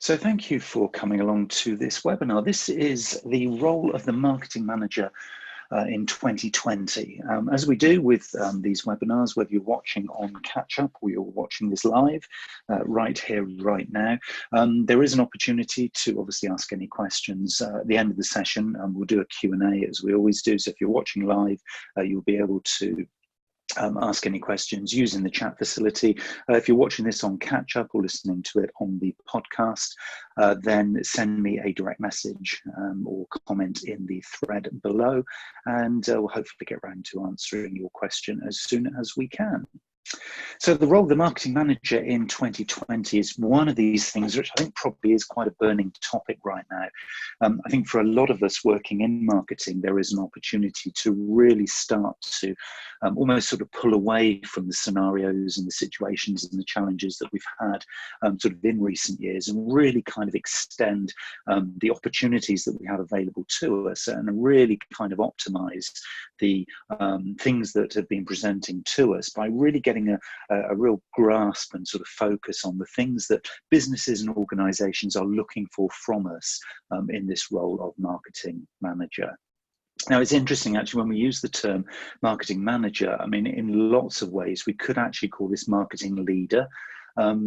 So thank you for coming along to this webinar. This is the role of the marketing manager in 2020. As we do with these webinars, whether you're watching on catch up or you're watching this live right here, right now, there is an opportunity to obviously ask any questions at the end of the session. We'll do a Q&A as we always do. So if you're watching live, you'll be able to ask any questions using the chat facility. If you're watching this on catch up or listening to it on the podcast, then send me a direct message or comment in the thread below, and we'll hopefully get around to answering your question as soon as we can. So the role of the marketing manager in 2020 is one of these things which I think probably is quite a burning topic right now. I think for a lot of us working in marketing, there is an opportunity to really start to almost sort of pull away from the scenarios and the situations and the challenges that we've had sort of in recent years, and really kind of extend the opportunities that we have available to us, and really kind of optimize the things that have been presenting to us by really getting a real grasp and sort of focus on the things that businesses and organizations are looking for from us in this role of marketing manager. Now, it's interesting, actually, when we use the term marketing manager, I mean, in lots of ways, we could actually call this marketing leader,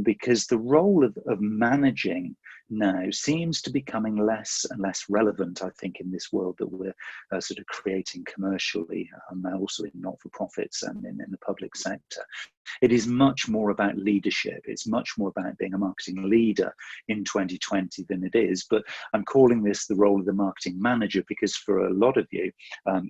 because the role of managing now seems to be becoming less and less relevant, I think, in this world that we're sort of creating commercially, also in not-for-profits and in the public sector. It is much more about leadership. It's much more about being a marketing leader in 2020 than it is. But I'm calling this the role of the marketing manager because for a lot of you,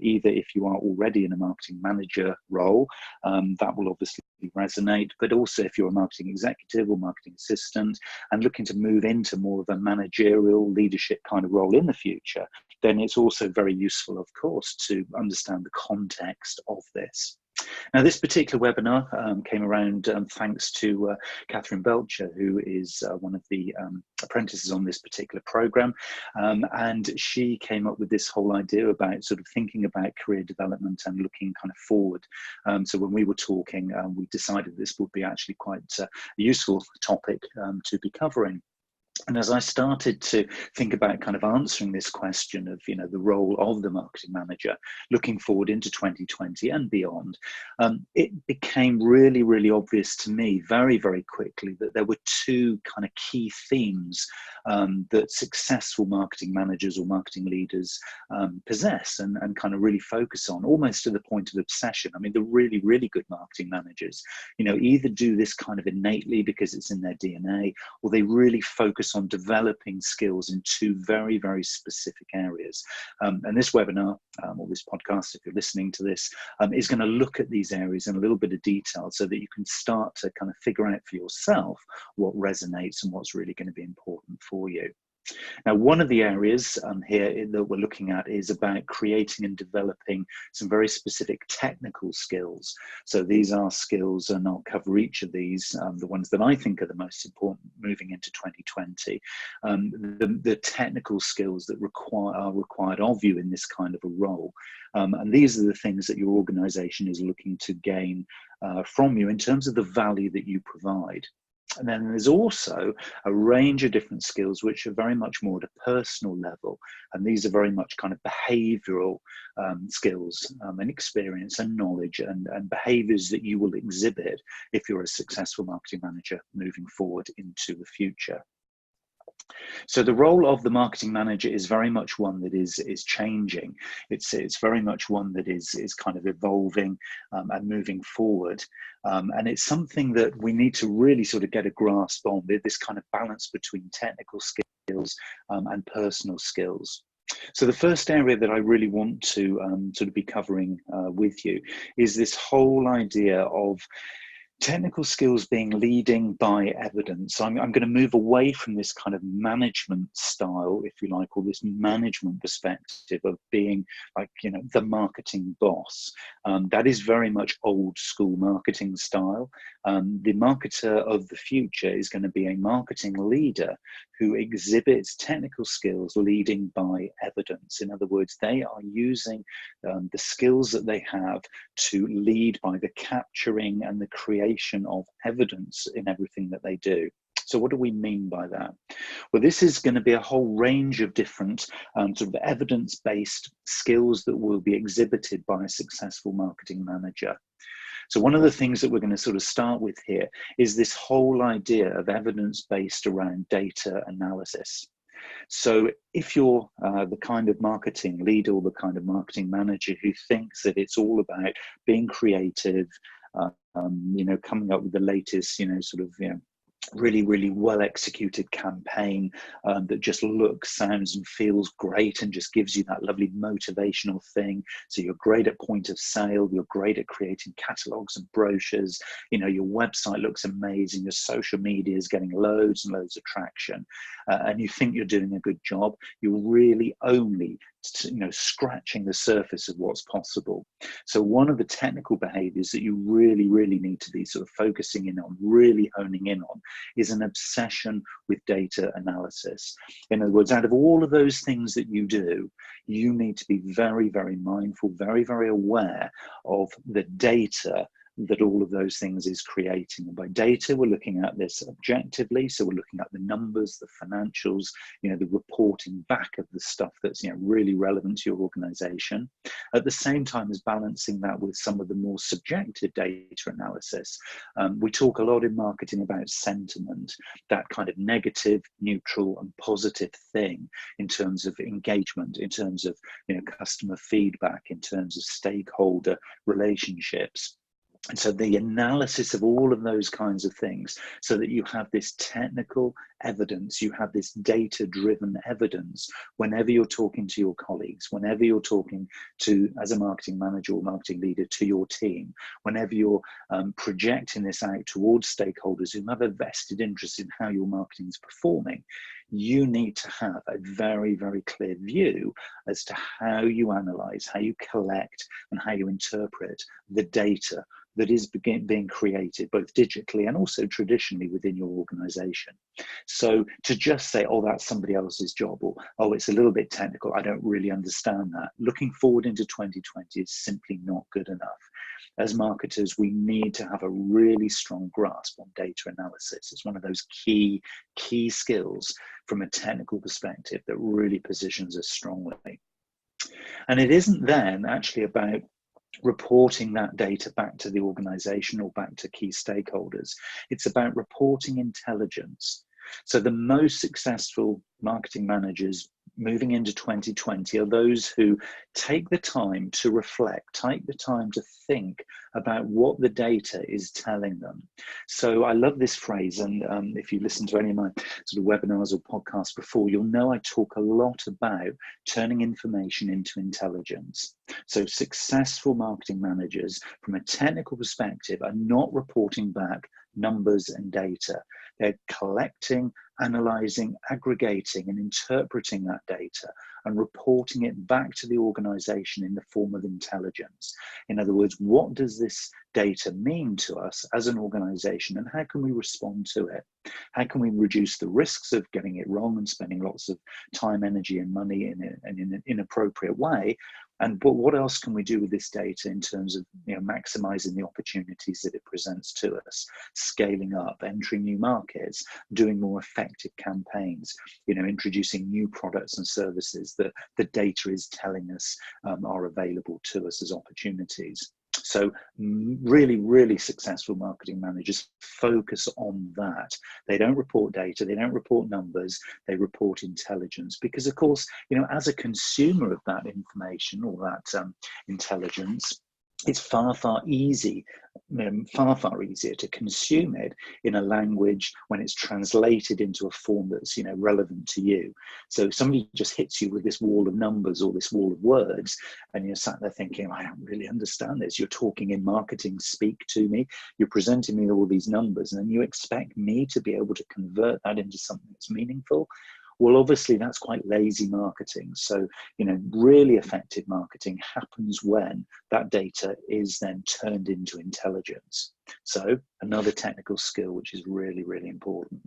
either if you are already in a marketing manager role, that will obviously resonate, but also if you're a marketing executive or marketing assistant and looking to move into more of a managerial leadership kind of role in the future, then it's also very useful, of course, to understand the context of this. Now, this particular webinar came around thanks to Catherine Belcher, who is one of the apprentices on this particular program, and she came up with this whole idea about sort of thinking about career development and looking kind of forward. So when we were talking, we decided this would be actually quite a useful topic to be covering. And as I started to think about kind of answering this question of, you know, the role of the marketing manager, looking forward into 2020 and beyond, it became really, really obvious to me very, very quickly that there were two kind of key themes that successful marketing managers or marketing leaders possess and kind of really focus on, almost to the point of obsession. I mean, the really, really good marketing managers, you know, either do this kind of innately because it's in their DNA, or they really focus on developing skills in two very, very specific areas. And this webinar or this podcast, if you're listening to this, is going to look at these areas in a little bit of detail so that you can start to kind of figure out for yourself what resonates and what's really going to be important for you. Now, one of the areas here that we're looking at is about creating and developing some very specific technical skills. So these are skills, and I'll cover each of these, the ones that I think are the most important moving into 2020, the technical skills that are required of you in this kind of a role. And these are the things that your organization is looking to gain from you in terms of the value that you provide. And then there's also a range of different skills which are very much more at a personal level. And these are very much kind of behavioral skills and experience and knowledge and behaviors that you will exhibit if you're a successful marketing manager moving forward into the future. So the role of the marketing manager is very much one that is changing. It's very much one that is kind of evolving and moving forward. And it's something that we need to really sort of get a grasp on, this kind of balance between technical skills and personal skills. So the first area that I really want to sort of be covering with you is this whole idea of technical skills being leading by evidence. I'm going to move away from this kind of management style, if you like, or this management perspective of being like, you know, the marketing boss. That is very much old school marketing style. The marketer of the future is going to be a marketing leader who exhibits technical skills leading by evidence. In other words, they are using the skills that they have to lead by the capturing and the creation of evidence in everything that they do. So what do we mean by that? Well, this is going to be a whole range of different sort of evidence-based skills that will be exhibited by a successful marketing manager. So one of the things that we're going to sort of start with here is this whole idea of evidence based around data analysis. So if you're the kind of marketing leader or the kind of marketing manager who thinks that it's all about being creative, coming up with the latest, really well executed campaign that just looks, sounds and feels great and just gives you that lovely motivational thing. So you're great at point of sale, you're great at creating catalogs and brochures, your website looks amazing, your social media is getting loads and loads of traction, and you think you're doing a good job. You're really only scratching the surface of what's possible. So one of the technical behaviors that you really need to be sort of focusing in on, really honing in on, is an obsession with data analysis. In other words, out of all of those things that you do, you need to be very mindful, very aware of the data that all of those things is creating. And by data, we're looking at this objectively. So we're looking at the numbers, the financials, the reporting back of the stuff that's really relevant to your organization. At the same time as balancing that with some of the more subjective data analysis. We talk a lot in marketing about sentiment, that kind of negative, neutral and positive thing in terms of engagement, in terms of customer feedback, in terms of stakeholder relationships. And so the analysis of all of those kinds of things, so that you have this technical evidence, you have this data-driven evidence whenever you're talking to your colleagues, whenever you're talking to, as a marketing manager or marketing leader, to your team, whenever you're projecting this out towards stakeholders who have a vested interest in how your marketing is performing, you need to have a very clear view as to how you analyze, how you collect, and how you interpret the data that is being created both digitally and also traditionally within your organization. So to just say, oh, that's somebody else's job, or oh, it's a little bit technical, I don't really understand that, looking forward into 2020 is simply not good enough. As marketers, we need to have a really strong grasp on data analysis. It's one of those key skills from a technical perspective that really positions us strongly. And it isn't then actually about reporting that data back to the organization or back to key stakeholders. It's about reporting intelligence. So the most successful marketing managers moving into 2020 are those who take the time to reflect, take the time to think about what the data is telling them. So I love this phrase, and if you listen to any of my sort of webinars or podcasts before, you'll know I talk a lot about turning information into intelligence. So successful marketing managers, from a technical perspective, are not reporting back numbers and data. They're collecting, analyzing, aggregating and interpreting that data and reporting it back to the organization in the form of intelligence. In other words, what does this data mean to us as an organization, and how can we respond to it? How can we reduce the risks of getting it wrong and spending lots of time, energy and money in an inappropriate way? But what else can we do with this data in terms of maximizing the opportunities that it presents to us, scaling up, entering new markets, doing more effective campaigns, introducing new products and services that the data is telling us are available to us as opportunities. So really successful marketing managers focus on that. They don't report data, they don't report numbers, they report intelligence. Because of course, as a consumer of that information or that intelligence, it's far easier to consume it in a language when it's translated into a form that's relevant to you. So if somebody just hits you with this wall of numbers or this wall of words, and you're sat there thinking, I don't really understand this. You're talking in marketing speak to me. You're presenting me all these numbers, and then you expect me to be able to convert that into something that's meaningful. Well, obviously that's quite lazy marketing. So, really effective marketing happens when that data is then turned into intelligence. So another technical skill, which is really important.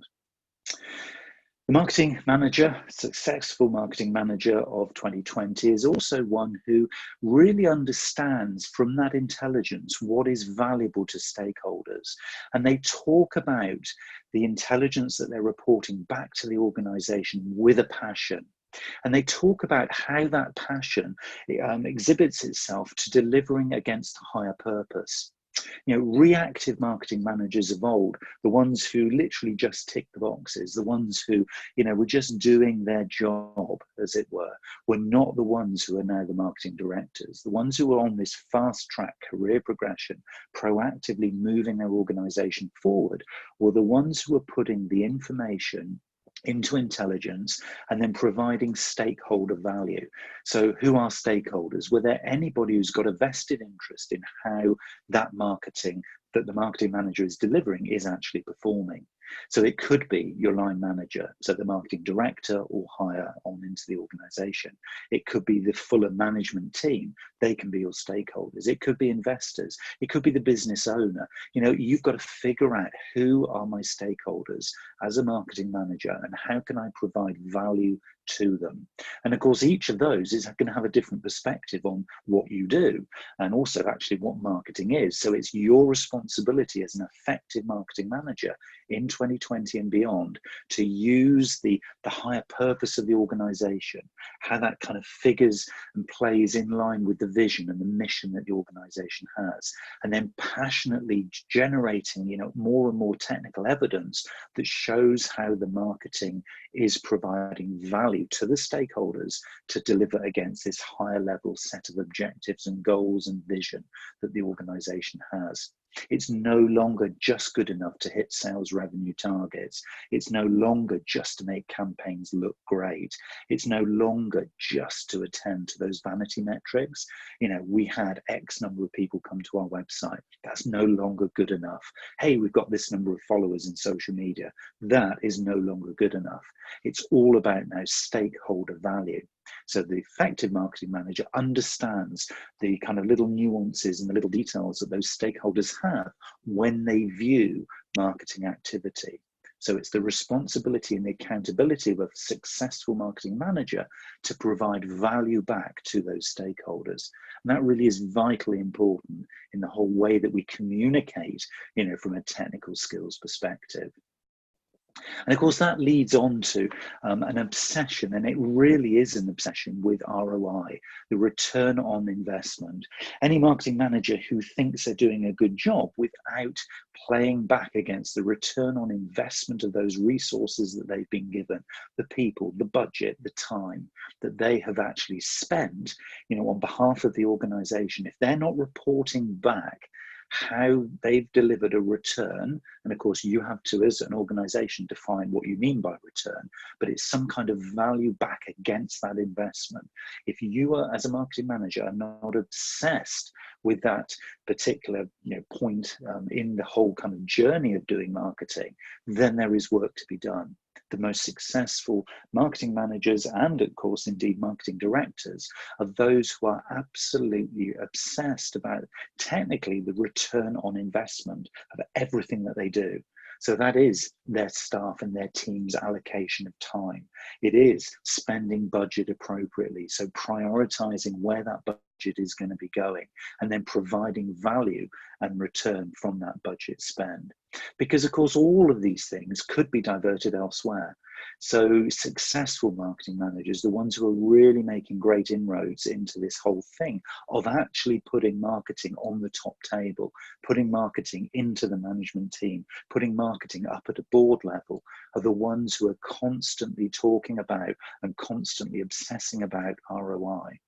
The marketing manager, successful marketing manager of 2020, is also one who really understands from that intelligence what is valuable to stakeholders. And they talk about the intelligence that they're reporting back to the organization with a passion. And they talk about how that passion exhibits itself to delivering against a higher purpose. Reactive marketing managers of old, the ones who literally just tick the boxes, the ones who, were just doing their job, as it were not the ones who are now the marketing directors. The ones who are on this fast track career progression, proactively moving their organization forward, were the ones who are putting the information into intelligence and then providing stakeholder value. So who are stakeholders? Were there anybody who's got a vested interest in how that marketing that the marketing manager is delivering is actually performing? So it could be your line manager, so the marketing director or higher on into the organization. It could be the fuller management team. They can be your stakeholders. It could be investors. It could be the business owner. You've got to figure out who are my stakeholders as a marketing manager and how can I provide value to them. And of course, each of those is going to have a different perspective on what you do and also actually what marketing is. So it's your responsibility as an effective marketing manager in 2020 and beyond to use the higher purpose of the organization, how that kind of figures and plays in line with the vision and the mission that the organization has, and then passionately generating more and more technical evidence that shows how the marketing is providing value to the stakeholders to deliver against this higher level set of objectives and goals and vision that the organization has. It's no longer just good enough to hit sales revenue targets. It's no longer just to make campaigns look great. It's no longer just to attend to those vanity metrics. We had X number of people come to our website. That's no longer good enough. Hey, we've got this number of followers in social media. That is no longer good enough. It's all about now stakeholder value. So the effective marketing manager understands the kind of little nuances and the little details that those stakeholders have when they view marketing activity. So it's the responsibility and the accountability of a successful marketing manager to provide value back to those stakeholders. And that really is vitally important in the whole way that we communicate, from a technical skills perspective. And of course, that leads on to an obsession, and it really is an obsession with ROI, the return on investment. Any marketing manager who thinks they're doing a good job without playing back against the return on investment of those resources that they've been given, the people, the budget, the time that they have actually spent, on behalf of the organization, if they're not reporting back how they've delivered a return, and of course you have to, as an organization, define what you mean by return, but it's some kind of value back against that investment. If you are, as a marketing manager, are not obsessed with that particular point in the whole kind of journey of doing marketing, then there is work to be done. The most successful marketing managers and, of course, indeed marketing directors are those who are absolutely obsessed about technically the return on investment of everything that they do. So that is their staff and their team's allocation of time. It is spending budget appropriately, so prioritizing where that budget is going to be going and then providing value and return from that budget spend. Because of course, all of these things could be diverted elsewhere. So successful marketing managers, the ones who are really making great inroads into this whole thing of actually putting marketing on the top table, putting marketing into the management team, putting marketing up at a board level, are the ones who are constantly talking about and constantly obsessing about ROI.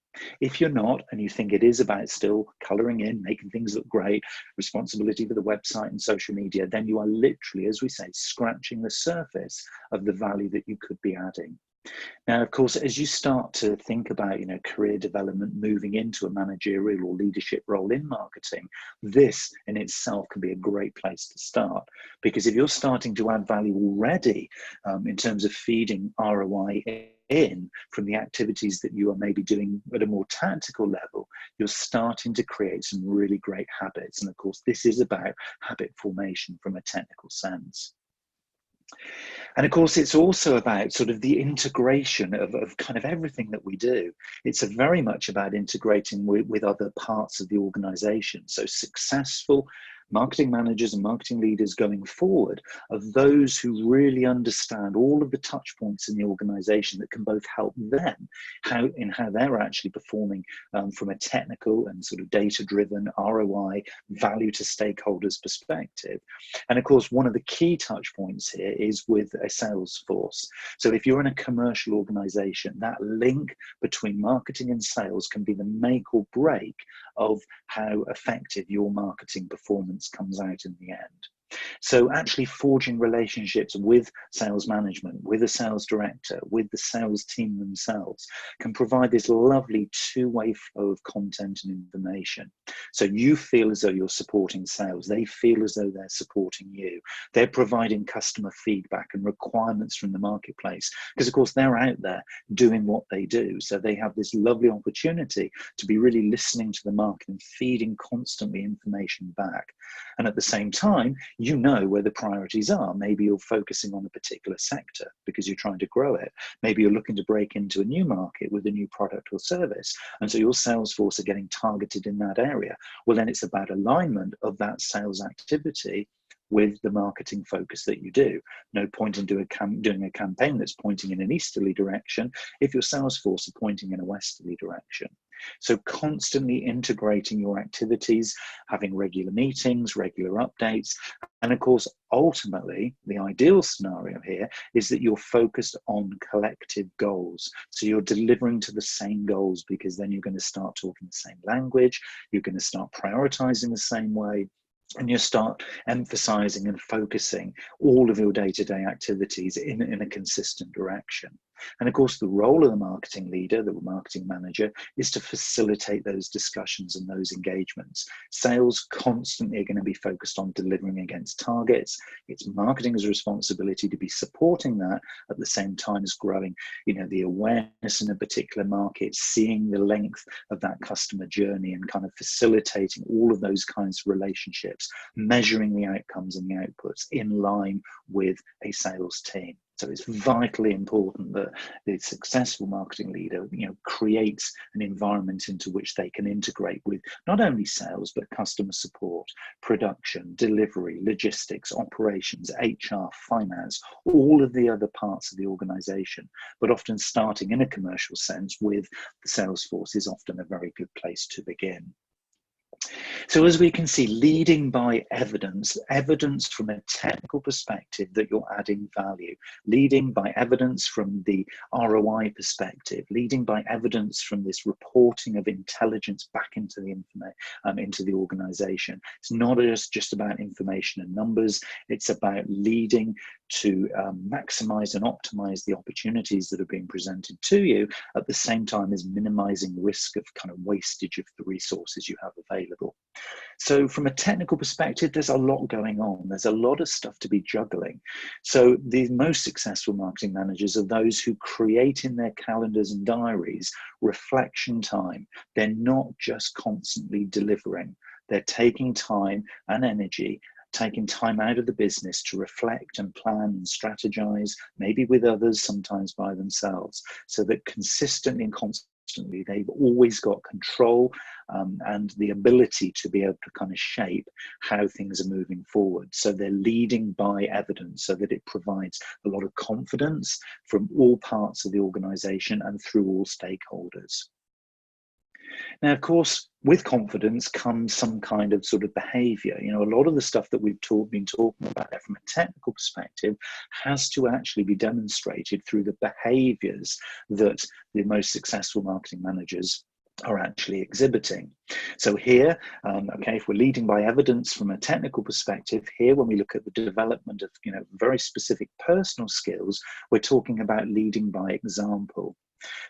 If you're not, and you think it is about still colouring in, making things look great, responsibility for the website and social media, then you are literally, as we say, scratching the surface of the value that you could be adding. Now, of course, as you start to think about, career development, moving into a managerial or leadership role in marketing, this in itself can be a great place to start. Because if you're starting to add value already in terms of feeding ROI in from the activities that you are maybe doing at a more tactical level, you're starting to create some really great habits. And of course, this is about habit formation from a technical sense. And of course, it's also about sort of the integration of kind of everything that we do. It's very much about integrating with other parts of the organization. So successful marketing managers and marketing leaders going forward are those who really understand all of the touch points in the organization that can both help them how they're actually performing from a technical and sort of data-driven ROI value to stakeholders perspective. And of course, one of the key touch points here is with a sales force. So if you're in a commercial organization, that link between marketing and sales can be the make or break of how effective your marketing performance comes out in the end. So actually forging relationships with sales management, with a sales director, with the sales team themselves can provide this lovely two-way flow of content and information. So you feel as though you're supporting sales. They feel as though they're supporting you. They're providing customer feedback and requirements from the marketplace because, of course, they're out there doing what they do. So they have this lovely opportunity to be really listening to the market and feeding constantly information back. And at the same time, you know where the priorities are. Maybe you're focusing on a particular sector because you're trying to grow it. Maybe you're looking to break into a new market with a new product or service. And so your sales force are getting targeted in that area. Well, then it's about alignment of that sales activity with the marketing focus that you do. No point in doing a campaign that's pointing in an easterly direction if your sales force are pointing in a westerly direction. So constantly integrating your activities, having regular meetings, regular updates, and of course, ultimately, the ideal scenario here is that you're focused on collective goals. So you're delivering to the same goals because then you're going to start talking the same language, you're going to start prioritizing the same way, and you start emphasizing and focusing all of your day-to-day activities in a consistent direction. And of course, the role of the marketing leader, the marketing manager, is to facilitate those discussions and those engagements. Sales constantly are going to be focused on delivering against targets. It's marketing's responsibility to be supporting that at the same time as growing, the awareness in a particular market, seeing the length of that customer journey and kind of facilitating all of those kinds of relationships, measuring the outcomes and the outputs in line with a sales team. So it's vitally important that the successful marketing leader, creates an environment into which they can integrate with not only sales, but customer support, production, delivery, logistics, operations, HR, finance, all of the other parts of the organization. But often starting in a commercial sense with the sales force is often a very good place to begin. So as we can see, leading by evidence from a technical perspective that you're adding value, leading by evidence from the ROI perspective, leading by evidence from this reporting of intelligence back into the organization. It's not just about information and numbers, it's about leading to maximize and optimize the opportunities that are being presented to you at the same time as minimizing risk of kind of wastage of the resources you have available. So from a technical perspective, there's a lot going on. There's a lot of stuff to be juggling. So the most successful marketing managers are those who create in their calendars and diaries reflection time. They're not just constantly delivering. They're taking time and energy, taking time out of the business to reflect and plan and strategize, maybe with others, sometimes by themselves, so that consistently and constantly they've always got control and the ability to be able to kind of shape how things are moving forward. So they're leading by evidence so that it provides a lot of confidence from all parts of the organization and through all stakeholders. Now, of course, with confidence comes some kind of sort of behavior. A lot of the stuff that we've been talking about there from a technical perspective has to actually be demonstrated through the behaviors that the most successful marketing managers are actually exhibiting. So here, if we're leading by evidence from a technical perspective, here when we look at the development of very specific personal skills, we're talking about leading by example.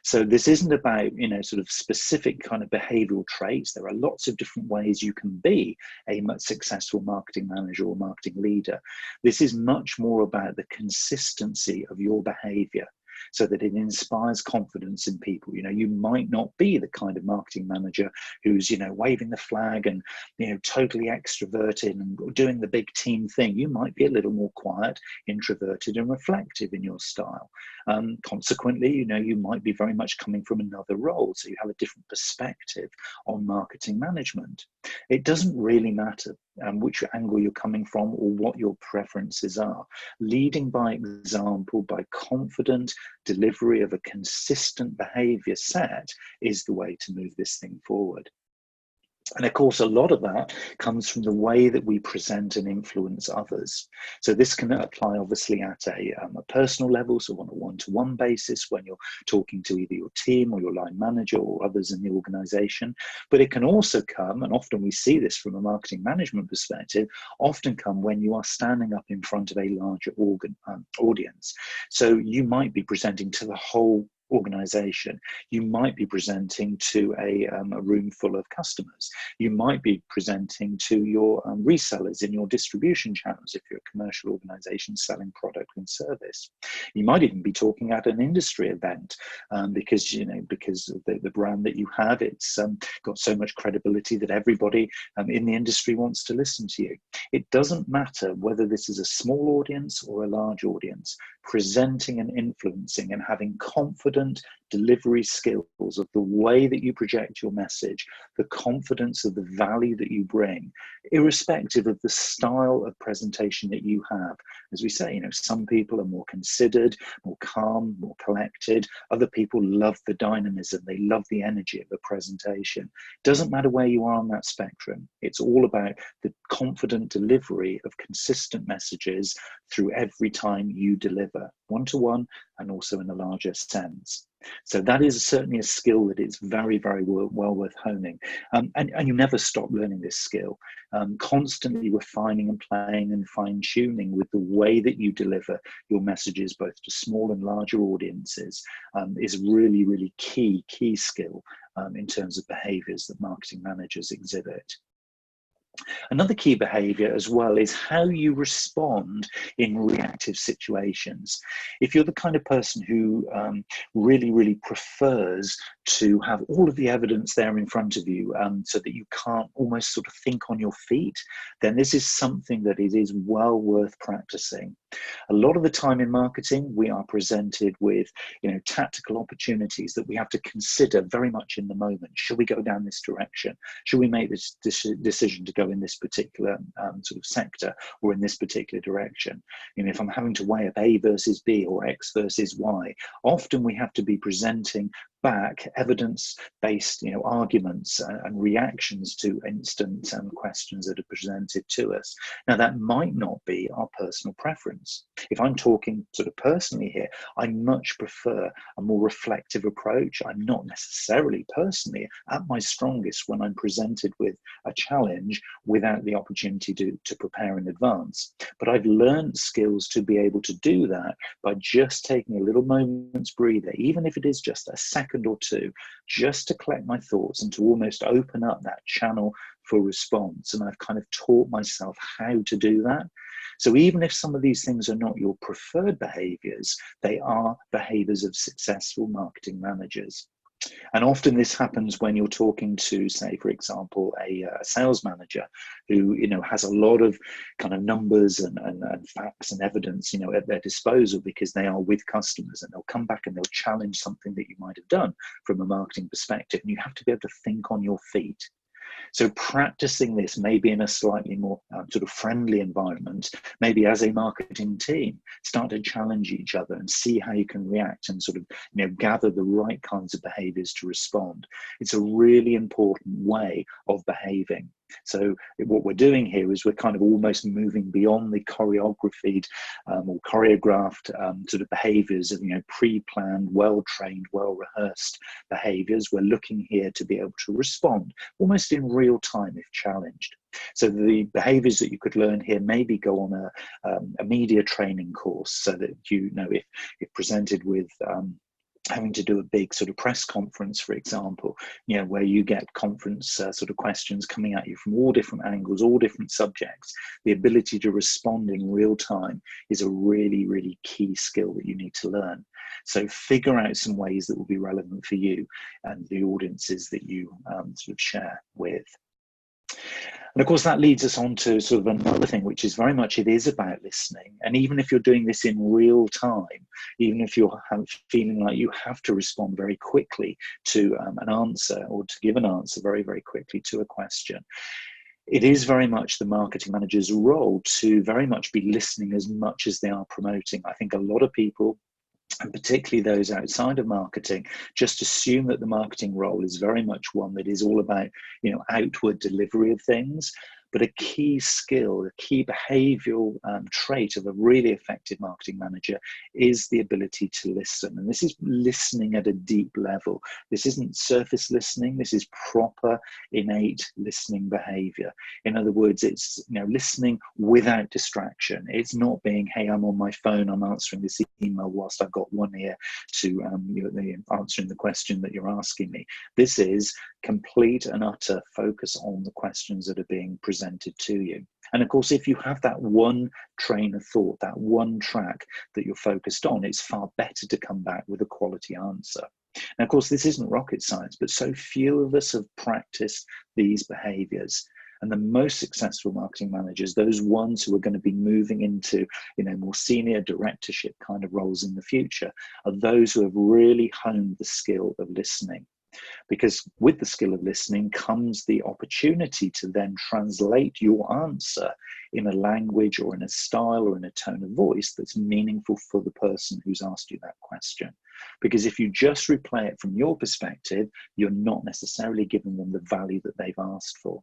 So this isn't about, sort of specific kind of behavioral traits. There are lots of different ways you can be a much successful marketing manager or marketing leader. This is much more about the consistency of your behavior. so that it inspires confidence in people. You know, you might not be the kind of marketing manager who's, you know, waving the flag and, you know, totally extroverted and doing the big team thing. You might be a little more quiet, introverted and reflective in your style. Consequently, you know, you might be very much coming from another role, so you have a different perspective on marketing management. It doesn't really matter which angle you're coming from or what your preferences are. Leading by example, by confident delivery of a consistent behavior set is the way to move this thing forward. And of course, a lot of that comes from the way that we present and influence others. So this can apply obviously at a personal level, so on a one-to-one basis when you're talking to either your team or your line manager or others in the organization. But it can also come, and often we see this from a marketing management perspective, often come when you are standing up in front of a larger audience. So you might be presenting to the whole organization. You might be presenting to a room full of customers. You might be presenting to your resellers in your distribution channels if you're a commercial organization selling product and service. You might even be talking at an industry event because, you know, because of the brand that you have, it's got so much credibility that everybody in the industry wants to listen to you. It doesn't matter whether this is a small audience or a large audience. Presenting and influencing and having confident delivery skills of the way that you project your message, the confidence of the value that you bring, irrespective of the style of presentation that you have. As we say, you know, some people are more considered, more calm, more collected. Other people love the dynamism. They love the energy of the presentation. Doesn't matter where you are on that spectrum. It's all about the confident delivery of consistent messages through every time you deliver, one-to-one and also in a larger sense. So that is certainly a skill that is very, very well worth honing. And you never stop learning this skill. Constantly refining and playing and fine-tuning with the way that you deliver your messages, both to small and larger audiences, is really, really key skill in terms of behaviors that marketing managers exhibit. Another key behavior as well is how you respond in reactive situations. If you're the kind of person who really prefers to have all of the evidence there in front of you so that you can't almost sort of think on your feet, then this is something that it is well worth practicing. A lot of the time in marketing, we are presented with, you know, tactical opportunities that we have to consider very much in the moment. Should we go down this direction? Should we make this decision to go in this particular sort of sector or in this particular direction? You know, if I'm having to weigh up A versus B or X versus Y, often we have to be presenting back evidence-based, you know, arguments and reactions to instant questions that are presented to us. Now, that might not be our personal preference. If I'm talking sort of personally here, I much prefer a more reflective approach. I'm not necessarily personally at my strongest when I'm presented with a challenge without the opportunity to prepare in advance. But I've learned skills to be able to do that by just taking a little moment's breather, even if it is just a second or two, just to collect my thoughts and to almost open up that channel for response. And I've kind of taught myself how to do that. So even if some of these things are not your preferred behaviors, they are behaviors of successful marketing managers. And often this happens when you're talking to, say, for example, a sales manager who, you know, has a lot of kind of numbers and facts and evidence, you know, at their disposal because they are with customers, and they'll come back and they'll challenge something that you might have done from a marketing perspective. And you have to be able to think on your feet. So practicing this maybe in a slightly more sort of friendly environment, maybe as a marketing team, start to challenge each other and see how you can react and sort of, you know, gather the right kinds of behaviors to respond. It's a really important way of behaving. So what we're doing here is we're kind of almost moving beyond the choreographed or choreographed sort of behaviors of, you know, pre-planned, well-trained, well-rehearsed behaviors. We're looking here to be able to respond almost in real time if challenged. So the behaviors that you could learn here maybe go on a media training course, so that, you know, if presented with having to do a big sort of press conference, for example, where you get conference sort of questions coming at you from all different angles, all different subjects, the ability to respond in real time is a really, really key skill that you need to learn. So figure out some ways that will be relevant for you and the audiences that you sort of share with. And of course, that leads us on to sort of another thing, which is very much, it is about listening. And even if you're doing this in real time, even if you're feeling like you have to respond very quickly to an answer, or to give an answer very, very quickly to a question, it is very much the marketing manager's role to very much be listening as much as they are promoting. I think a lot of people, and particularly those outside of marketing, just assume that the marketing role is very much one that is all about, outward delivery of things. But a key skill, a key behavioral trait of a really effective marketing manager is the ability to listen. And this is listening at a deep level. This isn't surface listening. This is proper, innate listening behavior. In other words, it's listening without distraction. It's not being, hey, I'm on my phone, I'm answering this email whilst I've got one ear to answering the question that you're asking me. This is complete and utter focus on the questions that are being presented to you. And of course, if you have that one train of thought, that one track that you're focused on, it's far better to come back with a quality answer. Now, of course, this isn't rocket science, but so few of us have practiced these behaviors. And the most successful marketing managers, those ones who are going to be moving into more senior directorship kind of roles in the future, are those who have really honed the skill of listening. Because with the skill of listening comes the opportunity to then translate your answer in a language or in a style or in a tone of voice that's meaningful for the person who's asked you that question. Because if you just replay it from your perspective, you're not necessarily giving them the value that they've asked for.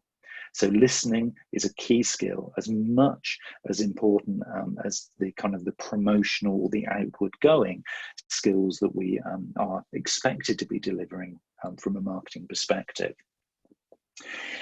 So listening is a key skill, as much as important as the kind of the promotional or the outward going skills that we are expected to be delivering from a marketing perspective.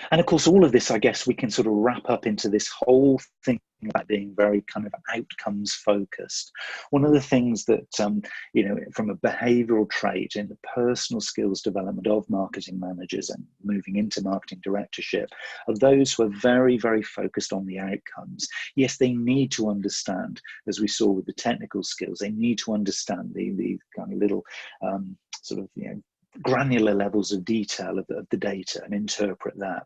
And of course, all of this, I guess, we can sort of wrap up into this whole thing about being very kind of outcomes focused. One of the things that, from a behavioral trait in the personal skills development of marketing managers and moving into marketing directorship, are those who are very, very focused on the outcomes. Yes, they need to understand, as we saw with the technical skills, they need to understand the kind of little granular levels of detail of the data and interpret that.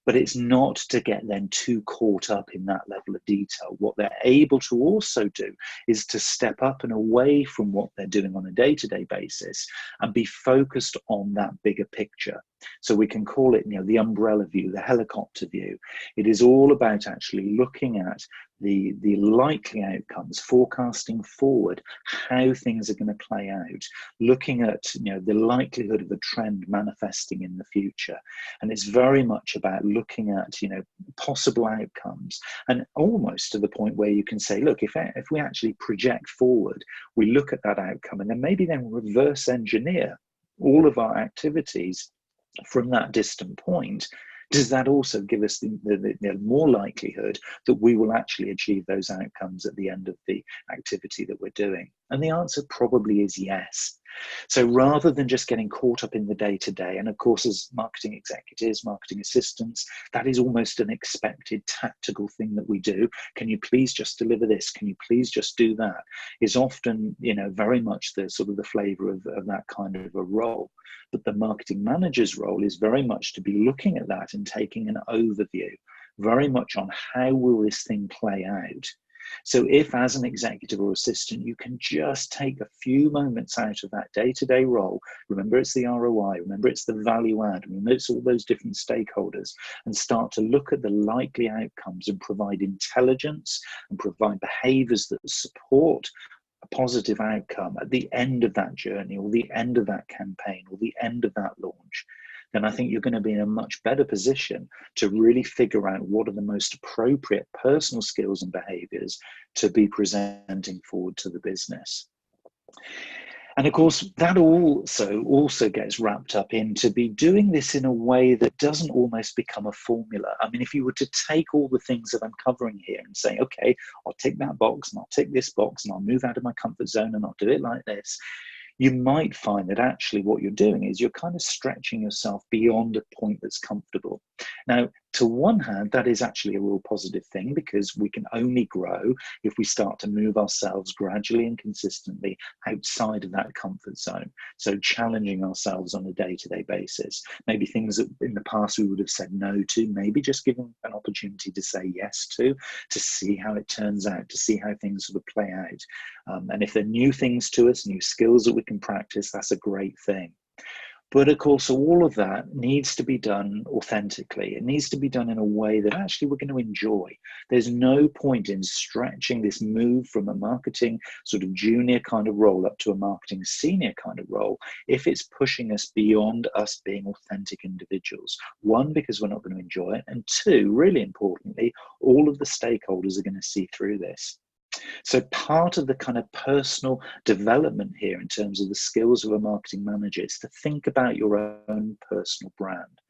But it's not to get then too caught up in that level of detail. What they're able to also do is to step up and away from what they're doing on a day-to-day basis and be focused on that bigger picture. So we can call it, the umbrella view, the helicopter view. It is all about actually looking at the likely outcomes, forecasting forward how things are going to play out, looking at the likelihood of a trend manifesting in the future. And it's very much about looking at possible outcomes, and almost to the point where you can say, look, if we actually project forward, we look at that outcome and then maybe reverse engineer all of our activities from that distant point. Does that also give us the more likelihood that we will actually achieve those outcomes at the end of the activity that we're doing? And the answer probably is yes. So rather than just getting caught up in the day-to-day, and of course, as marketing executives, marketing assistants, that is almost an expected tactical thing that we do. Can you please just deliver this? Can you please just do that? Is often, very much the sort of the flavor of that kind of a role. But the marketing manager's role is very much to be looking at that and taking an overview, very much on how will this thing play out. So if as an executive or assistant, you can just take a few moments out of that day-to-day role, remember it's the ROI, remember it's the value add, remember it's all those different stakeholders, and start to look at the likely outcomes and provide intelligence and provide behaviors that support a positive outcome at the end of that journey or the end of that campaign or the end of that launch, then I think you're going to be in a much better position to really figure out what are the most appropriate personal skills and behaviors to be presenting forward to the business. And of course, that also gets wrapped up into be doing this in a way that doesn't almost become a formula. I mean, if you were to take all the things that I'm covering here and say, okay, I'll tick that box and I'll tick this box and I'll move out of my comfort zone and I'll do it like this, you might find that actually what you're doing is you're kind of stretching yourself beyond a point that's comfortable. Now, to one hand, that is actually a real positive thing, because we can only grow if we start to move ourselves gradually and consistently outside of that comfort zone. So challenging ourselves on a day-to-day basis, maybe things that in the past we would have said no to, maybe just giving an opportunity to say yes to see how it turns out, to see how things sort of play out. And if they're new things to us, new skills that we can practice, that's a great thing. But of course, all of that needs to be done authentically. It needs to be done in a way that actually we're going to enjoy. There's no point in stretching this move from a marketing sort of junior kind of role up to a marketing senior kind of role if it's pushing us beyond us being authentic individuals. One, because we're not going to enjoy it. And two, really importantly, all of the stakeholders are going to see through this. So part of the kind of personal development here in terms of the skills of a marketing manager is to think about your own personal brand.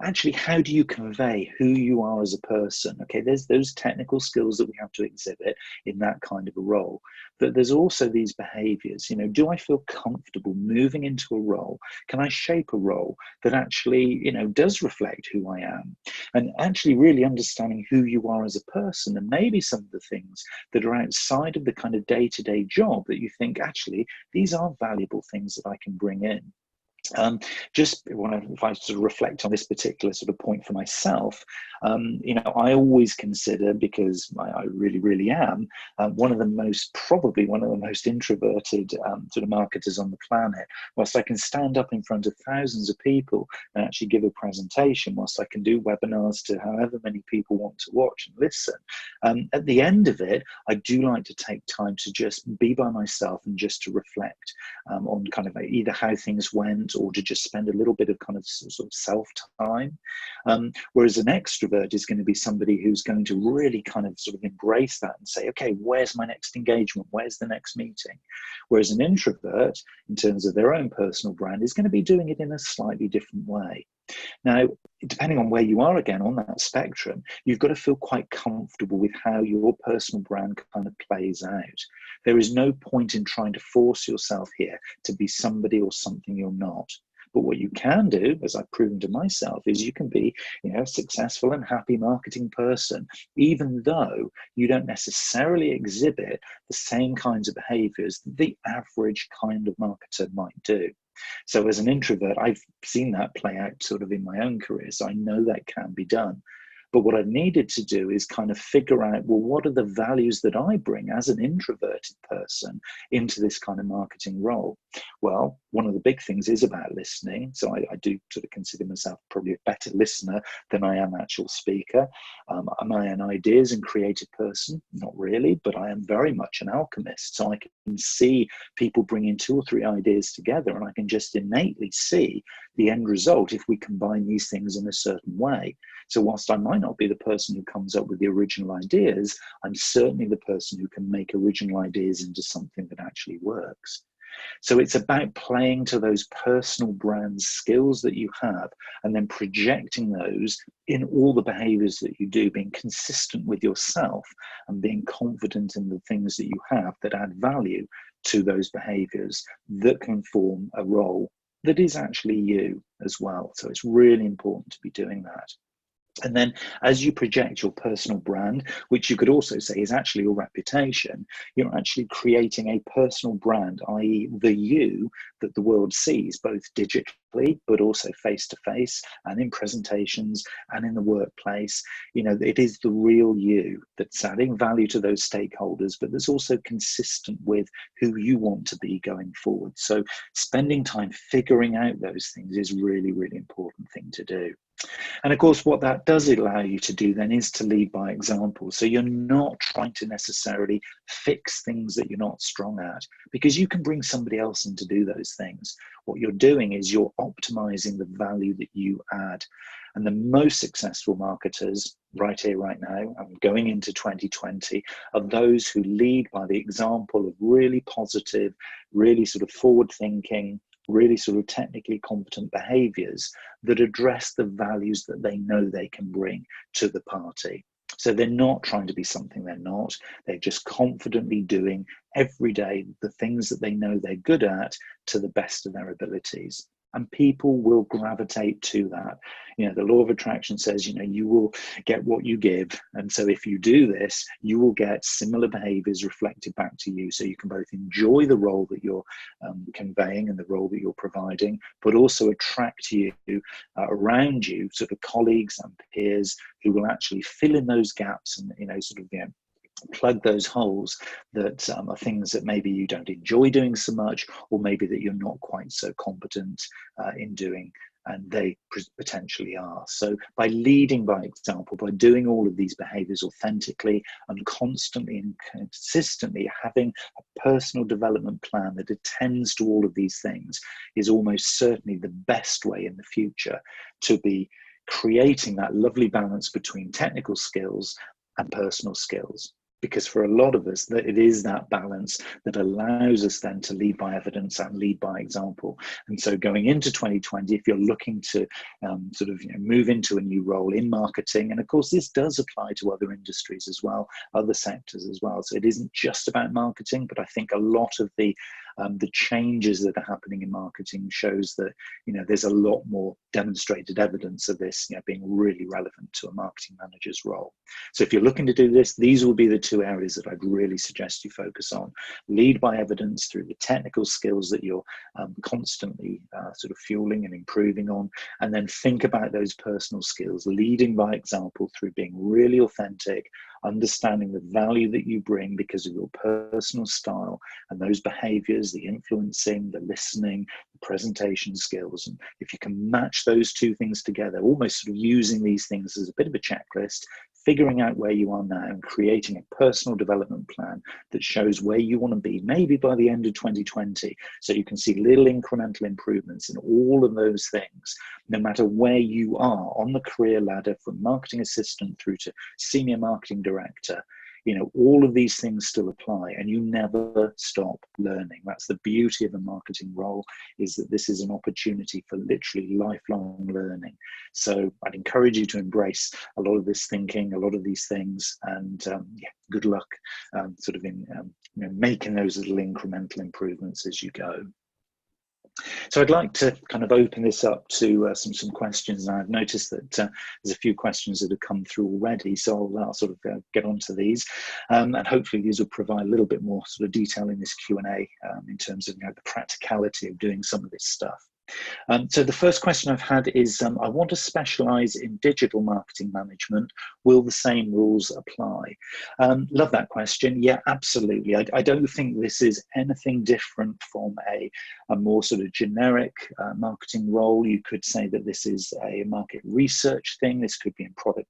Actually, how do you convey who you are as a person? Okay, there's those technical skills that we have to exhibit in that kind of a role, but there's also these behaviors. You know, do I feel comfortable moving into a role? Can I shape a role that actually, you know, does reflect who I am? And actually really understanding who you are as a person, and maybe some of the things that are outside of the kind of day-to-day job that you think, actually, these are valuable things that I can bring in. Just if I sort of reflect on this particular sort of point for myself, you know, I always consider, because I really, really am, probably one of the most introverted sort of marketers on the planet. Whilst I can stand up in front of thousands of people and actually give a presentation, whilst I can do webinars to however many people want to watch and listen, at the end of it, I do like to take time to just be by myself and just to reflect on kind of either how things went, or to just spend a little bit of kind of sort of self-time. Whereas an extrovert is going to be somebody who's going to really kind of sort of embrace that and say, okay, where's my next engagement? Where's the next meeting? Whereas an introvert, in terms of their own personal brand, is going to be doing it in a slightly different way. Now, depending on where you are again on that spectrum, you've got to feel quite comfortable with how your personal brand kind of plays out. There is no point in trying to force yourself here to be somebody or something you're not. But what you can do, as I've proven to myself, is you can be, you know, a successful and happy marketing person, even though you don't necessarily exhibit the same kinds of behaviors that the average kind of marketer might do. So as an introvert, I've seen that play out sort of in my own career. So I know that can be done. But what I've needed to do is kind of figure out, well, what are the values that I bring as an introverted person into this kind of marketing role? Well, one of the big things is about listening. So I do sort of consider myself probably a better listener than I am actual speaker. Am I an ideas and creative person? Not really, but I am very much an alchemist. So I can see people bringing 2 or 3 ideas together, and I can just innately see the end result if we combine these things in a certain way. So whilst I might not be the person who comes up with the original ideas, I'm certainly the person who can make original ideas into something that actually works. So it's about playing to those personal brand skills that you have, and then projecting those in all the behaviors that you do, being consistent with yourself and being confident in the things that you have that add value to those behaviors that can form a role that is actually you as well. So it's really important to be doing that. And then as you project your personal brand, which you could also say is actually your reputation, you're actually creating a personal brand, i.e. the you that the world sees, both digitally, but also face-to-face and in presentations and in the workplace. You know, it is the real you that's adding value to those stakeholders, but that's also consistent with who you want to be going forward. So spending time figuring out those things is really, really important thing to do. And of course, what that does allow you to do then is to lead by example. So you're not trying to necessarily fix things that you're not strong at, because you can bring somebody else in to do those things. What you're doing is you're optimizing the value that you add. And the most successful marketers right here, right now, and going into 2020, are those who lead by the example of really positive, really sort of forward thinking, really sort of technically competent behaviors that address the values that they know they can bring to the party. So they're not trying to be something they're not. They're just confidently doing every day the things that they know they're good at to the best of their abilities. And people will gravitate to that. You know, the law of attraction says, you know, you will get what you give. And so if you do this, you will get similar behaviors reflected back to you. So you can both enjoy the role that you're conveying and the role that you're providing, but also attract to you around you sort of colleagues and peers who will actually fill in those gaps and, you know, sort of, you know, plug those holes that are things that maybe you don't enjoy doing so much, or maybe that you're not quite so competent in doing, and they potentially are. So by leading by example, by doing all of these behaviors authentically and constantly and consistently having a personal development plan that attends to all of these things is almost certainly the best way in the future to be creating that lovely balance between technical skills and personal skills. Because for a lot of us, that it is that balance that allows us then to lead by evidence and lead by example. And so going into 2020, if you're looking to sort of, you know, move into a new role in marketing, and of course this does apply to other industries as well, other sectors as well. So it isn't just about marketing, but I think a lot of the changes that are happening in marketing shows that, you know, there's a lot more demonstrated evidence of this, you know, being really relevant to a marketing manager's role. So if you're looking to do this, these will be the two areas that I'd really suggest you focus on. Lead by evidence through the technical skills that you're constantly sort of fueling and improving on, and then think about those personal skills, leading by example through being really authentic, understanding the value that you bring because of your personal style and those behaviors, the influencing, the listening, the presentation skills. And if you can match those two things together, almost sort of using these things as a bit of a checklist, figuring out where you are now and creating a personal development plan that shows where you want to be, maybe by the end of 2020, so you can see little incremental improvements in all of those things, no matter where you are on the career ladder, from marketing assistant through to senior marketing director. You know, all of these things still apply, and you never stop learning. That's the beauty of a marketing role, is that this is an opportunity for literally lifelong learning. So I'd encourage you to embrace a lot of this thinking, a lot of these things, and yeah, good luck sort of in you know, making those little incremental improvements as you go. So I'd like to kind of open this up to some questions, and I've noticed that there's a few questions that have come through already, so I'll sort of get onto these, and hopefully these will provide a little bit more sort of detail in this Q&A in terms of, you know, the practicality of doing some of this stuff. So the first question I've had is, I want to specialize in digital marketing management. Will the same rules apply? Love that question. Yeah, absolutely. I don't think this is anything different from a more sort of generic marketing role. You could say that this is a market research thing. This could be in product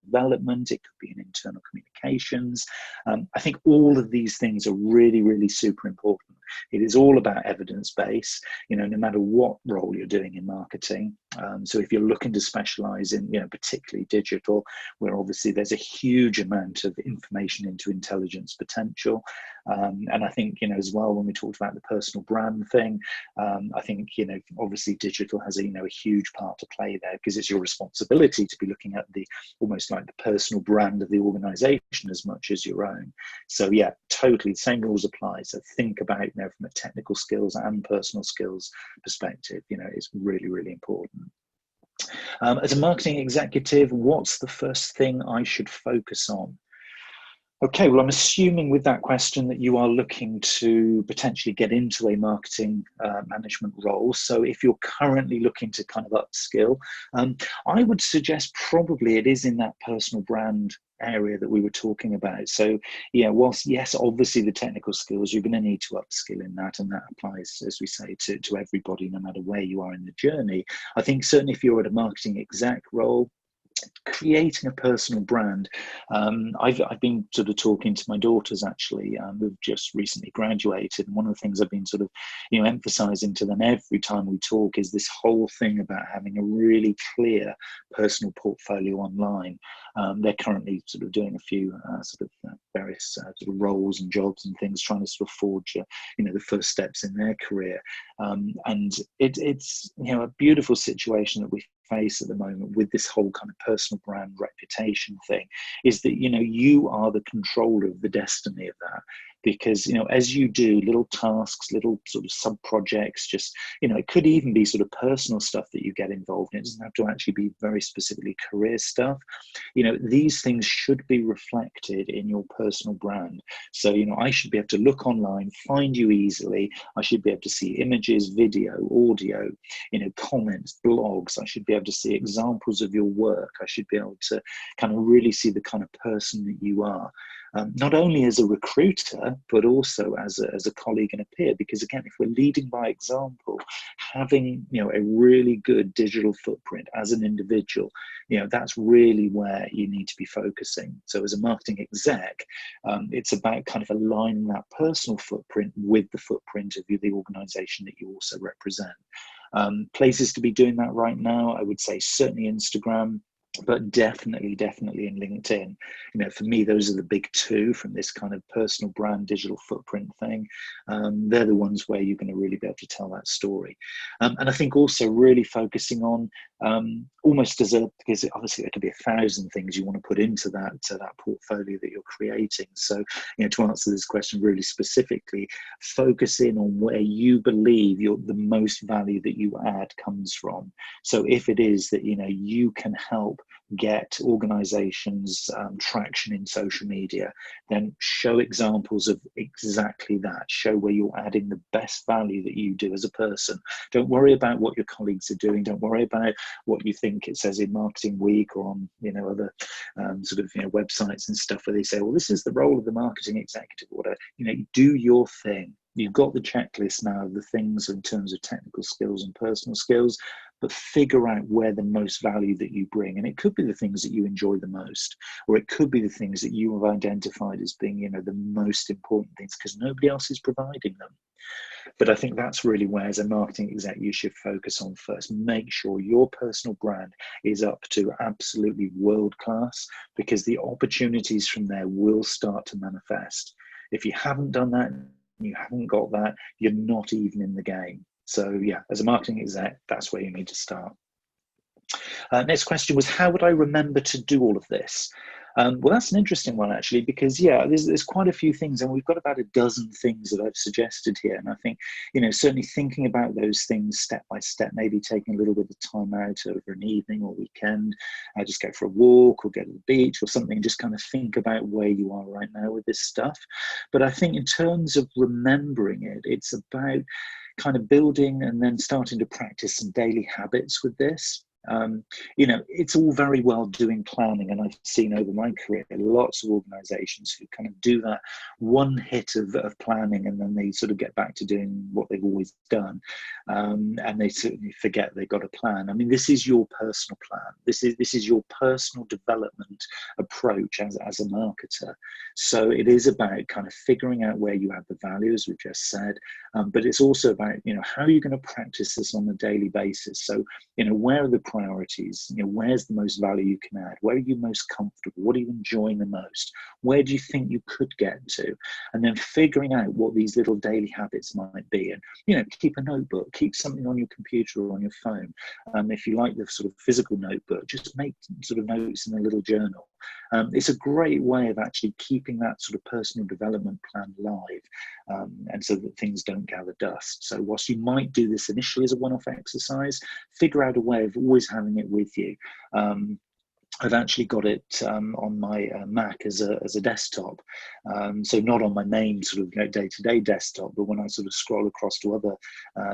development, it could be in internal communications. I think all of these things are really, really super important. It is all about evidence base, you know, no matter what role you're doing in marketing. So if you're looking to specialize in, you know, particularly digital, where obviously there's a huge amount of information into intelligence potential. And I think, you know, as well, when we talked about the personal brand thing, I think, you know, obviously digital has a, you know, a huge part to play there, because it's your responsibility to be looking at the almost like the personal brand of the organization as much as your own. So yeah, totally the same rules apply. So think about, you know, from a technical skills and personal skills perspective, you know, it's really, really important. As a marketing executive, what's the first thing I should focus on? Okay, well, I'm assuming with that question that you are looking to potentially get into a marketing management role. So if you're currently looking to kind of upskill, I would suggest probably it is in that personal brand area that we were talking about. So yeah, whilst yes, obviously the technical skills, you're going to need to upskill in that, and that applies, as we say, to everybody, no matter where you are in the journey. I think certainly if you're at a marketing exec role, creating a personal brand. I've been sort of talking to my daughters actually, who've just recently graduated, and one of the things I've been sort of, you know, emphasizing to them every time we talk is this whole thing about having a really clear personal portfolio online. They're currently sort of doing a few sort of various sort of roles and jobs and things, trying to sort of forge, you know, the first steps in their career. And it's, you know, a beautiful situation that we face at the moment with this whole kind of personal brand reputation thing is that, you know, you are the controller of the destiny of that. Because, you know, as you do little tasks, little sort of sub projects, just, you know, it could even be sort of personal stuff that you get involved in. It doesn't have to actually be very specifically career stuff. You know, these things should be reflected in your personal brand. So, you know, I should be able to look online, find you easily. I should be able to see images, video, audio, you know, comments, blogs. I should be able to see examples of your work. I should be able to kind of really see the kind of person that you are. Not only as a recruiter, but also as a colleague and a peer, because again, if we're leading by example, having, you know, a really good digital footprint as an individual, you know, that's really where you need to be focusing. So as a marketing exec, it's about kind of aligning that personal footprint with the footprint of the organization that you also represent. Places to be doing that right now, I would say certainly Instagram, but definitely in LinkedIn. You know, for me, those are the big two from this kind of personal brand digital footprint thing. They're the ones where you're going to really be able to tell that story. And I think also really focusing on almost because obviously there could be 1,000 things you want to put into that portfolio that you're creating. So, you know, to answer this question really specifically, focus in on where you believe the most value that you add comes from. So if it is that, you know, you can help get organizations traction in social media, then show examples of exactly that. Show where you're adding the best value that you do as a person. Don't worry about what your colleagues are doing. Don't worry about what you think it says in Marketing Week or on, you know, other sort of, you know, websites and stuff where they say, well, this is the role of the marketing executive or whatever. You know, do your thing. You've got the checklist now of the things in terms of technical skills and personal skills, but figure out where the most value that you bring. And it could be the things that you enjoy the most, or it could be the things that you have identified as being, you know, the most important things because nobody else is providing them. But I think that's really where, as a marketing exec, you should focus on first. Make sure your personal brand is up to absolutely world class, because the opportunities from there will start to manifest. If you haven't done that, you haven't got that, you're not even in the game. So yeah, as a marketing exec, that's where you need to start. Next question was, how would I remember to do all of this? Well, that's an interesting one, actually, because, yeah, there's quite a few things, and we've got about a dozen things that I've suggested here. And I think, you know, certainly thinking about those things step by step, maybe taking a little bit of time out over an evening or weekend, just go for a walk or go to the beach or something, just kind of think about where you are right now with this stuff. But I think in terms of remembering it, it's about kind of building and then starting to practice some daily habits with this. You know, it's all very well doing planning, and I've seen over my career lots of organizations who kind of do that one hit of planning, and then they sort of get back to doing what they've always done, and they certainly forget they've got a plan. I mean, this is your personal plan. This is your personal development approach as a marketer. So it is about kind of figuring out where you add the value, as we've just said, but it's also about, you know, how are you going to practice this on a daily basis? So, you know, where are the priorities? You know, where's the most value you can add? Where are you most comfortable? What are you enjoying the most? Where do you think you could get to? And then figuring out what these little daily habits might be. And, you know, keep a notebook, keep something on your computer or on your phone. If you like the sort of physical notebook, just make sort of notes in a little journal. It's a great way of actually keeping that sort of personal development plan live, and so that things don't gather dust. So whilst you might do this initially as a one-off exercise, figure out a way of always having it with you. I've actually got it on my Mac as a desktop, so not on my main sort of, you know, day-to-day desktop, but when I sort of scroll across to other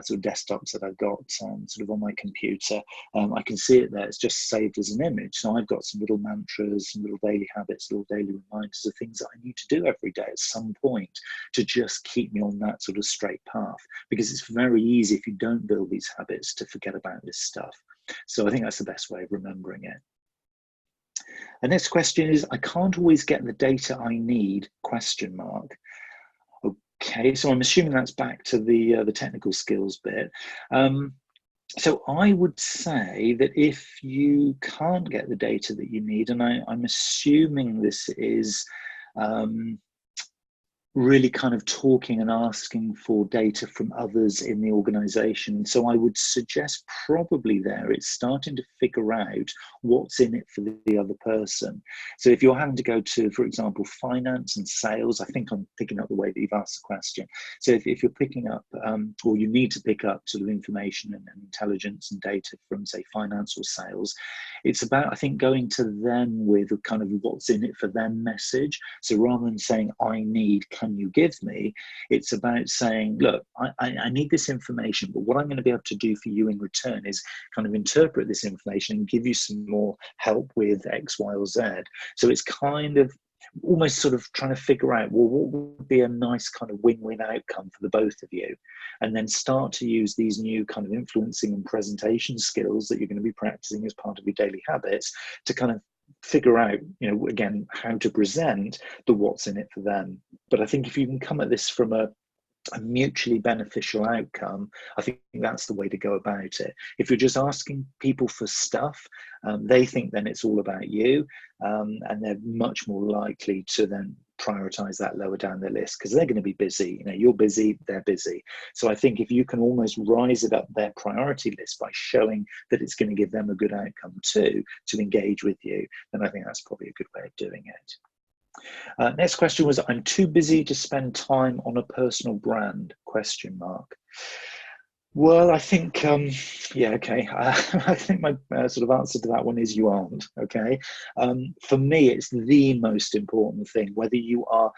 sort of desktops that I've got sort of on my computer, I can see it there. It's just saved as an image. So I've got some little mantras, some little daily habits, little daily reminders of things that I need to do every day at some point to just keep me on that sort of straight path, because it's very easy if you don't build these habits to forget about this stuff. So I think that's the best way of remembering it. The next question is, I can't always get the data I need, ? Okay, so I'm assuming that's back to the technical skills bit. So I would say that if you can't get the data that you need, and I'm assuming this is really kind of talking and asking for data from others in the organization. So I would suggest probably there it's starting to figure out what's in it for the other person. So if you're having to go to, for example, finance and sales, I think I'm picking up the way that you've asked the question. So if you're picking up, or you need to pick up sort of information and intelligence and data from, say, finance or sales, it's about, I think, going to them with kind of what's in it for them message. So rather than saying, I need, can you give me? It's about saying, look, I need this information, but what I'm going to be able to do for you in return is kind of interpret this information and give you some more help with X, Y, or Z. So it's kind of almost sort of trying to figure out, well, what would be a nice kind of win-win outcome for the both of you, and then start to use these new kind of influencing and presentation skills that you're going to be practicing as part of your daily habits to kind of figure out, you know, again, how to present the what's in it for them. But I think if you can come at this from a mutually beneficial outcome, I think that's the way to go about it. If you're just asking people for stuff, they think then it's all about you, and they're much more likely to then prioritize that lower down the list because they're going to be busy. You know, you're busy, they're busy. So I think if you can almost rise it up their priority list by showing that it's going to give them a good outcome too, to engage with you, then I think that's probably a good way of doing it. Next question was, I'm too busy to spend time on a personal brand, question mark. Well, I think, yeah, okay. I think my sort of answer to that one is you aren't, okay? For me, it's the most important thing, whether you are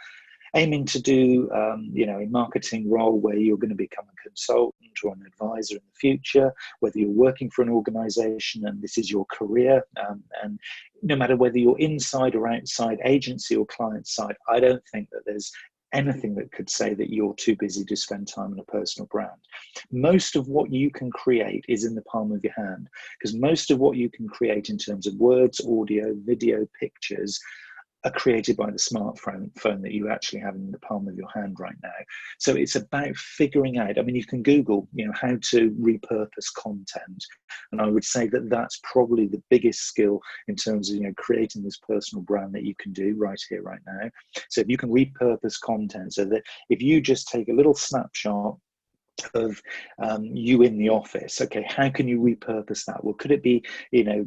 aiming to do, you know, a marketing role where you're going to become a consultant or an advisor in the future, whether you're working for an organization and this is your career, and no matter whether you're inside or outside agency or client side, I don't think that there's anything that could say that you're too busy to spend time on a personal brand. Most of what you can create is in the palm of your hand, because most of what you can create in terms of words, audio, video, pictures are created by the smartphone that you actually have in the palm of your hand right now. So it's about figuring out, I mean, you can Google, you know, how to repurpose content. And I would say that that's probably the biggest skill in terms of, you know, creating this personal brand that you can do right here, right now. So if you can repurpose content, so that if you just take a little snapshot of you in the office, okay, how can you repurpose that? Well, could it be, you know,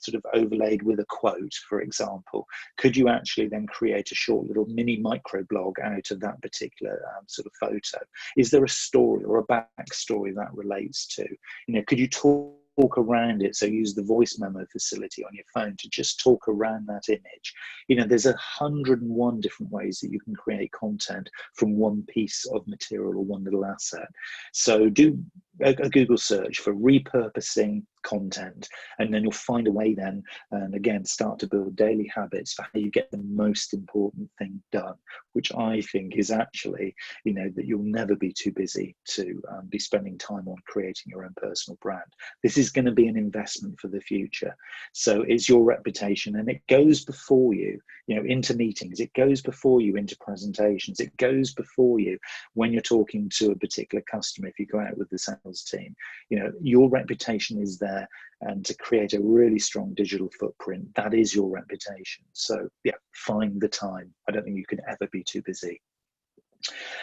sort of overlaid with a quote, for example? Could you actually then create a short little mini micro blog out of that particular sort of photo? Is there a story or a backstory that relates to, you know, could you talk around it? So use the voice memo facility on your phone to just talk around that image. You know, there's 101 different ways that you can create content from one piece of material or one little asset. So do a Google search for repurposing content, and then you'll find a way then, and again, start to build daily habits for how you get the most important thing done, which I think is actually, you know, that you'll never be too busy to be spending time on creating your own personal brand. This is going to be an investment for the future. So it's your reputation, and it goes before you, you know, into meetings, it goes before you into presentations, it goes before you when you're talking to a particular customer. If you go out with the sales team, you know, your reputation is there, and to create a really strong digital footprint, that is your reputation. So yeah, find the time. I don't think you can ever be too busy.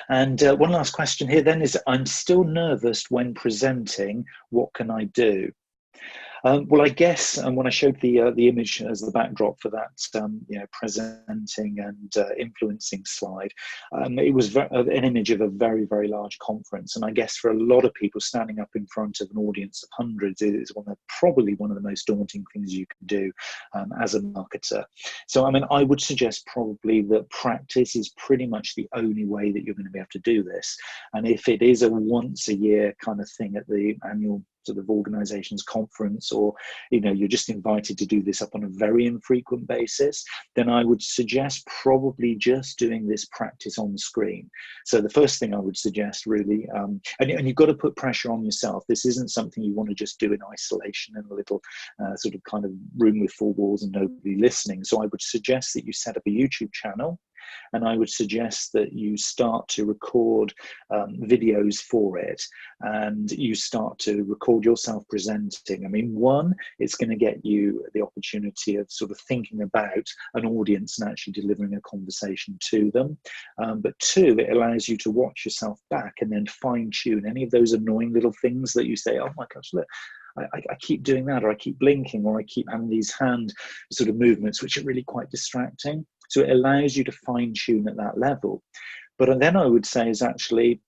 And one last question here then is, I'm still nervous when presenting, what can I do? Well, I guess, and when I showed the image as the backdrop for that, you know, presenting and influencing slide, it was an image of a very, very large conference. And I guess for a lot of people, standing up in front of an audience of hundreds is probably one of the most daunting things you can do as a marketer. So, I mean, I would suggest probably that practice is pretty much the only way that you're going to be able to do this. And if it is a once a year kind of thing at the annual sort of organization's conference, or, you know, you're just invited to do this up on a very infrequent basis, then I would suggest probably just doing this practice on screen. So the first thing I would suggest really, and you've got to put pressure on yourself. This isn't something you want to just do in isolation in a little sort of kind of room with four walls and nobody listening. So I would suggest that you set up a YouTube channel. And I would suggest that you start to record videos for it, and you start to record yourself presenting. I mean, one, it's going to get you the opportunity of sort of thinking about an audience and actually delivering a conversation to them. But two, it allows you to watch yourself back and then fine tune any of those annoying little things that you say, oh my gosh, look, I keep doing that, or I keep blinking, or I keep having these hand sort of movements, which are really quite distracting. So it allows you to fine tune at that level. But then I would say is actually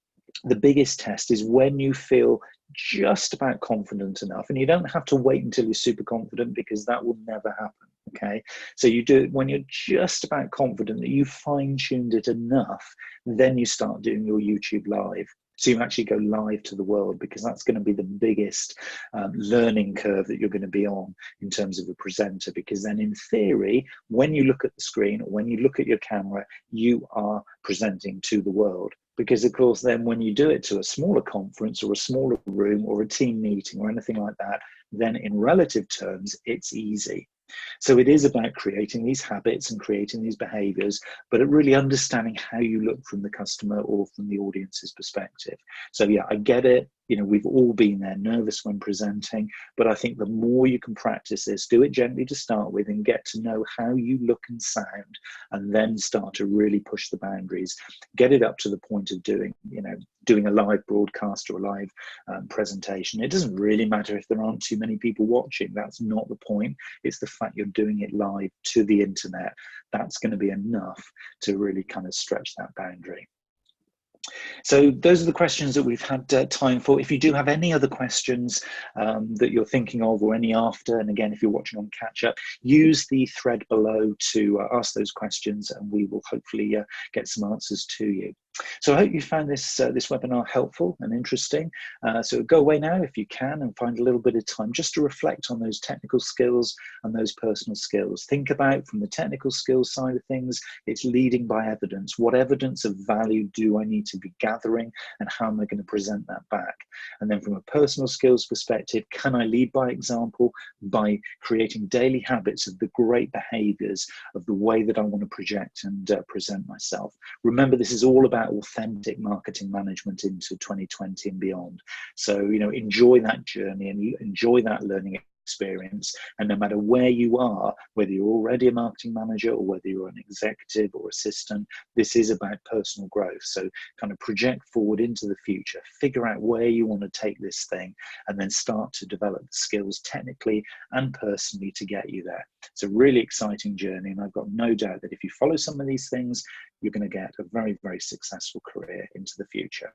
the biggest test is when you feel just about confident enough, and you don't have to wait until you're super confident, because that will never happen. Okay, so you do it when you're just about confident that you've fine-tuned it enough, then you start doing your YouTube live. So you actually go live to the world, because that's going to be the biggest learning curve that you're going to be on in terms of a presenter. Because then in theory, when you look at the screen or when you look at your camera, you are presenting to the world. Because of course, then when you do it to a smaller conference or a smaller room or a team meeting or anything like that, then in relative terms, it's easy. So it is about creating these habits and creating these behaviors, but really understanding how you look from the customer or from the audience's perspective. So yeah, I get it. You know, we've all been there, nervous when presenting, but I think the more you can practice this, do it gently to start with and get to know how you look and sound, and then start to really push the boundaries, get it up to the point of doing, doing a live broadcast or a live presentation. It doesn't really matter if there aren't too many people watching. That's not the point. It's the fact you're doing it live to the internet. That's going to be enough to really kind of stretch that boundary. So those are the questions that we've had time for. If you do have any other questions that you're thinking of, or any after, and again, if you're watching on catch up, use the thread below to ask those questions, and we will hopefully get some answers to you. So I hope you found this webinar helpful and interesting. So go away now if you can and find a little bit of time just to reflect on those technical skills and those personal skills. Think about, from the technical skills side of things, it's leading by evidence. What evidence of value do I need to be gathering, and how am I going to present that back? And then from a personal skills perspective, can I lead by example by creating daily habits of the great behaviors of the way that I want to project and present myself? Remember, this is all about authentic marketing management into 2020 and beyond. So, enjoy that journey and enjoy that learning experience. And no matter where you are, whether you're already a marketing manager or whether you're an executive or assistant, this is about personal growth. So kind of project forward into the future, figure out where you want to take this thing, and then start to develop the skills technically and personally to get you there. It's a really exciting journey, and I've got no doubt that if you follow some of these things, you're going to get a very, very successful career into the future.